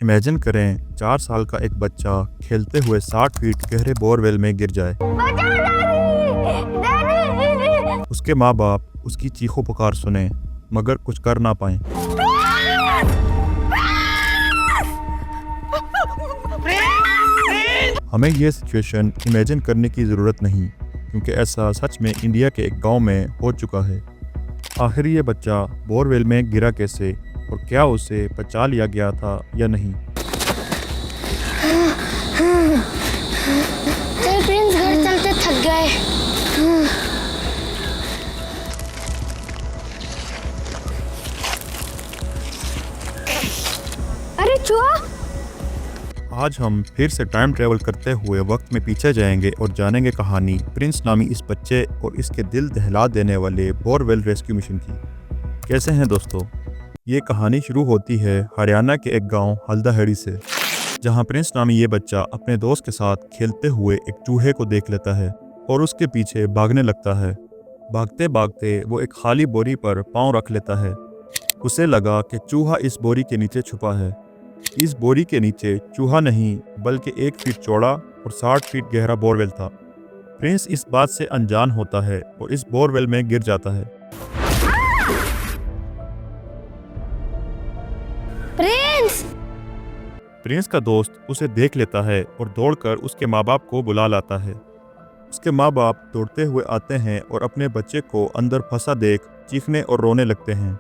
Imagine करें 4 साल का एक बच्चा खेलते हुए 60 फीट गहरे बोरवेल में गिर जाए। उसके माँ बाप उसकी चीखों पुकार सुने मगर कुछ कर ना पाए। हमें ये सिचुएशन इमेजिन करने की ज़रूरत नहीं क्योंकि ऐसा सच में इंडिया के एक गांव में हो चुका है। आखिर ये बच्चा बोरवेल में गिरा कैसे और क्या उसे बचा लिया गया था या नहीं? चल प्रिंस, घर चलते, थक गए। अरे चूहा! आज हम फिर से टाइम ट्रेवल करते हुए वक्त में पीछे जाएंगे और जानेंगे कहानी प्रिंस नामी इस बच्चे और इसके दिल दहला देने वाले बोरवेल रेस्क्यू मिशन की। कैसे हैं दोस्तों? ये कहानी शुरू होती है हरियाणा के एक गांव हल्दाहेड़ी से, जहां प्रिंस नामी ये बच्चा अपने दोस्त के साथ खेलते हुए एक चूहे को देख लेता है और उसके पीछे भागने लगता है। भागते भागते वो एक खाली बोरी पर पाँव रख लेता है। उसे लगा कि चूहा इस बोरी के नीचे छुपा है। इस बोरी के नीचे चूहा नहीं बल्कि 1 फीट चौड़ा और 60 फीट गहरा बोरवेल था। प्रिंस इस बात से अनजान होता है और इस बोरवेल में गिर जाता है। प्रिंस का दोस्त उसे देख लेता है और दौड़कर उसके माँ बाप को बुला लाता है। उसके माँ बाप दौड़ते हुए आते हैं और अपने बच्चे को अंदर फंसा देख चीखने और रोने लगते हैं।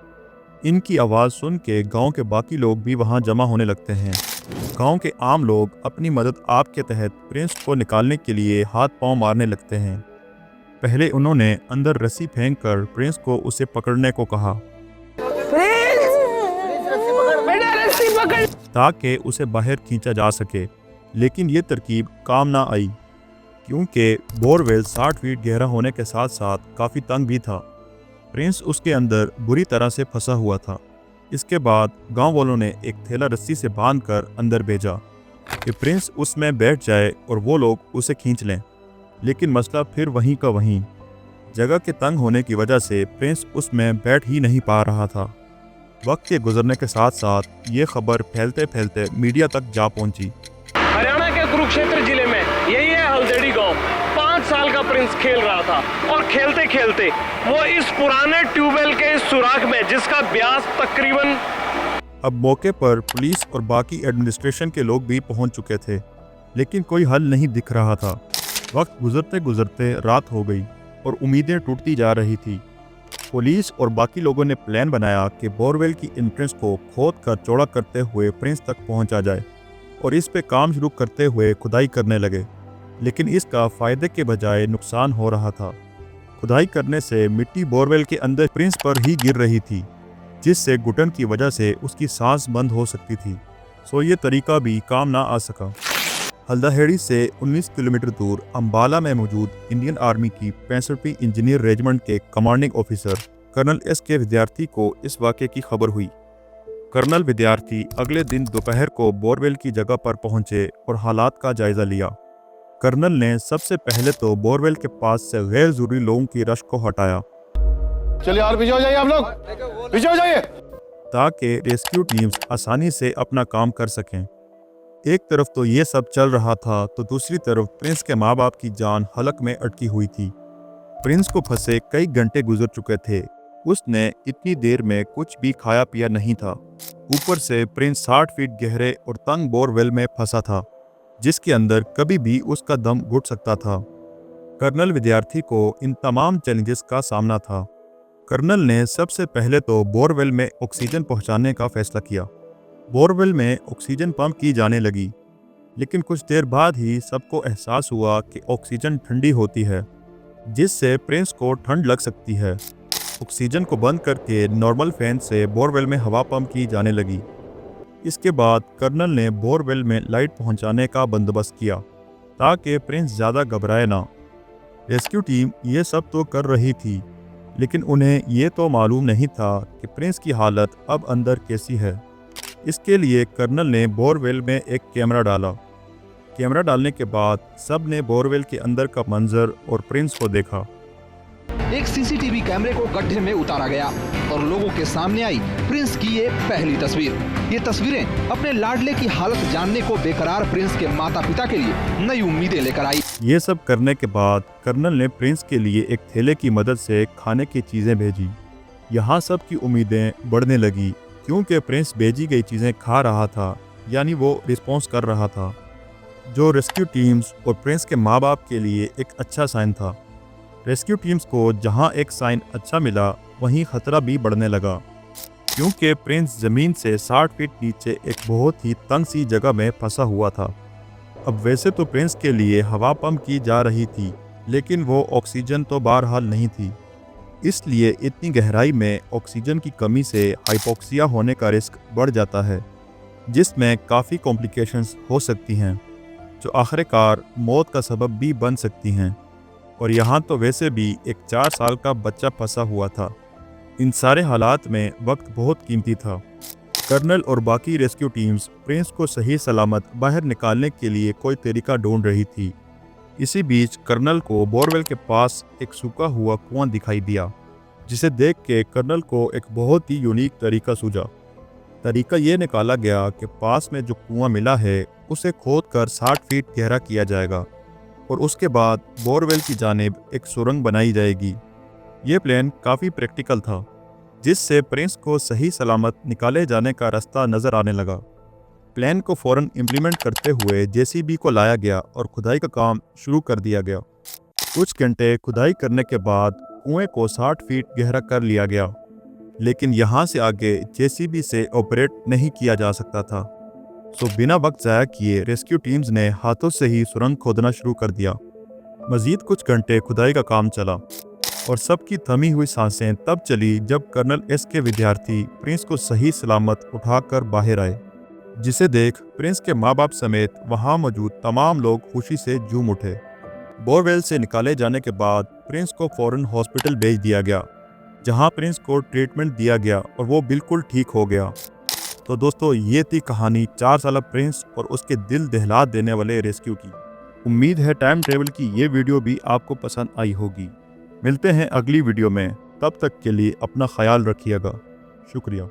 इनकी आवाज़ सुन के गांव के बाकी लोग भी वहां जमा होने लगते हैं। गांव के आम लोग अपनी मदद आप के तहत प्रिंस को निकालने के लिए हाथ पांव मारने लगते हैं। पहले उन्होंने अंदर रस्सी फेंककर प्रिंस को उसे पकड़ने को कहा ताकि उसे बाहर खींचा जा सके, लेकिन ये तरकीब काम ना आई क्योंकि बोरवेल 60 फीट गहरा होने के साथ साथ काफ़ी तंग भी था। प्रिंस उसके अंदर बुरी तरह से फंसा हुआ था। इसके बाद गांव वालों ने एक थैला रस्सी से बांधकर अंदर भेजा कि प्रिंस उसमें बैठ जाए और वो लोग उसे खींच लें, लेकिन मसला फिर वहीं का वहीं। जगह के तंग होने की वजह से प्रिंस उसमें बैठ ही नहीं पा रहा था। वक्त के गुजरने के साथ साथ ये खबर फैलते फैलते मीडिया तक जा पहुंची। हरियाणा के कुरुक्षेत्र जिले में यही है हल्देड़ी गांव। 5 साल का प्रिंस खेल रहा था और खेलते खेलते वो इस पुराने ट्यूबवेल के इस सुराख में, जिसका व्यास तकरीबन। अब मौके पर पुलिस और बाकी एडमिनिस्ट्रेशन के लोग भी पहुंच चुके थे, लेकिन कोई हल नहीं दिख रहा था। वक्त गुजरते गुजरते रात हो गई और उम्मीदें टूटती जा रही थी। पुलिस और बाकी लोगों ने प्लान बनाया कि बोरवेल की एंट्रेंस को खोद कर चौड़ा करते हुए प्रिंस तक पहुंचा जाए और इस पे काम शुरू करते हुए खुदाई करने लगे, लेकिन इसका फ़ायदे के बजाय नुकसान हो रहा था। खुदाई करने से मिट्टी बोरवेल के अंदर प्रिंस पर ही गिर रही थी, जिससे घुटन की वजह से उसकी सांस बंद हो सकती थी। सो ये तरीका भी काम ना आ सका। हल्दाहेड़ी से 19 किलोमीटर दूर अंबाला में मौजूद इंडियन आर्मी की 65वीं इंजीनियर रेजिमेंट के कमांडिंग ऑफिसर कर्नल एस.के. विद्यार्थी को इस वाक़े की खबर हुई। कर्नल विद्यार्थी अगले दिन दोपहर को बोरवेल की जगह पर पहुंचे और हालात का जायजा लिया। कर्नल ने सबसे पहले तो बोरवेल के पास से गैर जरूरी लोगों की रश को हटाया। चलिए और पीछे हो जाइए, आप लोग पीछे हो जाइए, ताकि रेस्क्यू टीम्स आसानी से अपना काम कर सकें। एक तरफ तो ये सब चल रहा था तो दूसरी तरफ प्रिंस के माँ बाप की जान हलक में अटकी हुई थी। प्रिंस को फंसे कई घंटे गुजर चुके थे। उसने इतनी देर में कुछ भी खाया पिया नहीं था। ऊपर से प्रिंस 60 फीट गहरे और तंग बोरवेल में फंसा था, जिसके अंदर कभी भी उसका दम घुट सकता था। कर्नल विद्यार्थी को इन तमाम चैलेंजेस का सामना था। कर्नल ने सबसे पहले तो बोरवेल में ऑक्सीजन पहुंचाने का फैसला किया। बोरवेल में ऑक्सीजन पंप की जाने लगी, लेकिन कुछ देर बाद ही सबको एहसास हुआ कि ऑक्सीजन ठंडी होती है, जिससे प्रिंस को ठंड लग सकती है। ऑक्सीजन को बंद करके नॉर्मल फैन से बोरवेल में हवा पंप की जाने लगी। इसके बाद कर्नल ने बोरवेल में लाइट पहुंचाने का बंदोबस्त किया ताकि प्रिंस ज़्यादा घबराए ना। रेस्क्यू टीम ये सब तो कर रही थी, लेकिन उन्हें ये तो मालूम नहीं था कि प्रिंस की हालत अब अंदर कैसी है। इसके लिए कर्नल ने बोरवेल में एक कैमरा डाला। कैमरा डालने के बाद सब ने बोरवेल के अंदर का मंजर और प्रिंस को देखा। एक सीसीटीवी कैमरे को गड्ढे में उतारा गया और लोगों के सामने आई प्रिंस की ये पहली तस्वीर। ये तस्वीरें अपने लाडले की हालत जानने को बेकरार प्रिंस के माता पिता के लिए नई उम्मीदें लेकर आई। ये सब करने के बाद कर्नल ने प्रिंस के लिए एक थैले की मदद से खाने की चीज़ें भेजी। यहाँ सब की उम्मीदें बढ़ने लगी क्योंकि प्रिंस भेजी गई चीज़ें खा रहा था, यानी वो रिस्पॉन्स कर रहा था, जो रेस्क्यू टीम्स और प्रिंस के माँ बाप के लिए एक अच्छा साइन था। रेस्क्यू टीम्स को जहाँ एक साइन अच्छा मिला वहीं खतरा भी बढ़ने लगा क्योंकि प्रिंस ज़मीन से 60 फीट नीचे एक बहुत ही तंग सी जगह में फंसा हुआ था। अब वैसे तो प्रिंस के लिए हवा पंप की जा रही थी, लेकिन वो ऑक्सीजन तो बहरहाल नहीं थी, इसलिए इतनी गहराई में ऑक्सीजन की कमी से हाइपोक्सिया होने का रिस्क बढ़ जाता है, जिसमें काफ़ी कॉम्प्लिकेशंस हो सकती हैं, जो आखिरकार मौत का सबब भी बन सकती हैं। और यहाँ तो वैसे भी एक 4 साल का बच्चा फंसा हुआ था। इन सारे हालात में वक्त बहुत कीमती था। कर्नल और बाकी रेस्क्यू टीम्स प्रिंस को सही सलामत बाहर निकालने के लिए कोई तरीका ढूंढ रही थी। इसी बीच कर्नल को बोरवेल के पास एक सूखा हुआ कुआं दिखाई दिया, जिसे देख के कर्नल को एक बहुत ही यूनिक तरीका सूझा। तरीका ये निकाला गया कि पास में जो कुआं मिला है उसे खोदकर 60 फीट गहरा किया जाएगा और उसके बाद बोरवेल की जानिब एक सुरंग बनाई जाएगी। ये प्लान काफ़ी प्रैक्टिकल था, जिससे प्रिंस को सही सलामत निकाले जाने का रास्ता नज़र आने लगा। प्लान को फ़ौरन इम्प्लीमेंट करते हुए जेसीबी को लाया गया और खुदाई का काम शुरू कर दिया गया। कुछ घंटे खुदाई करने के बाद कुएं को 60 फीट गहरा कर लिया गया, लेकिन यहाँ से आगे जेसीबी से ऑपरेट नहीं किया जा सकता था। सो बिना वक्त ज़ाया किए रेस्क्यू टीम्स ने हाथों से ही सुरंग खोदना शुरू कर दिया। मज़ीद कुछ घंटे खुदाई का काम चला और सबकी थमी हुई सांसें तब चली जब कर्नल एस के विद्यार्थी प्रिंस को सही सलामत उठाकर बाहर आए, जिसे देख प्रिंस के माँ बाप समेत वहाँ मौजूद तमाम लोग खुशी से झूम उठे। बोरवेल से निकाले जाने के बाद प्रिंस को फ़ौरन हॉस्पिटल भेज दिया गया, जहाँ प्रिंस को ट्रीटमेंट दिया गया और वो बिल्कुल ठीक हो गया। तो दोस्तों, ये थी कहानी 4 साला प्रिंस और उसके दिल दहला देने वाले रेस्क्यू की। उम्मीद है टाइम ट्रेवल की ये वीडियो भी आपको पसंद आई होगी। मिलते हैं अगली वीडियो में, तब तक के लिए अपना ख्याल रखिएगा। शुक्रिया।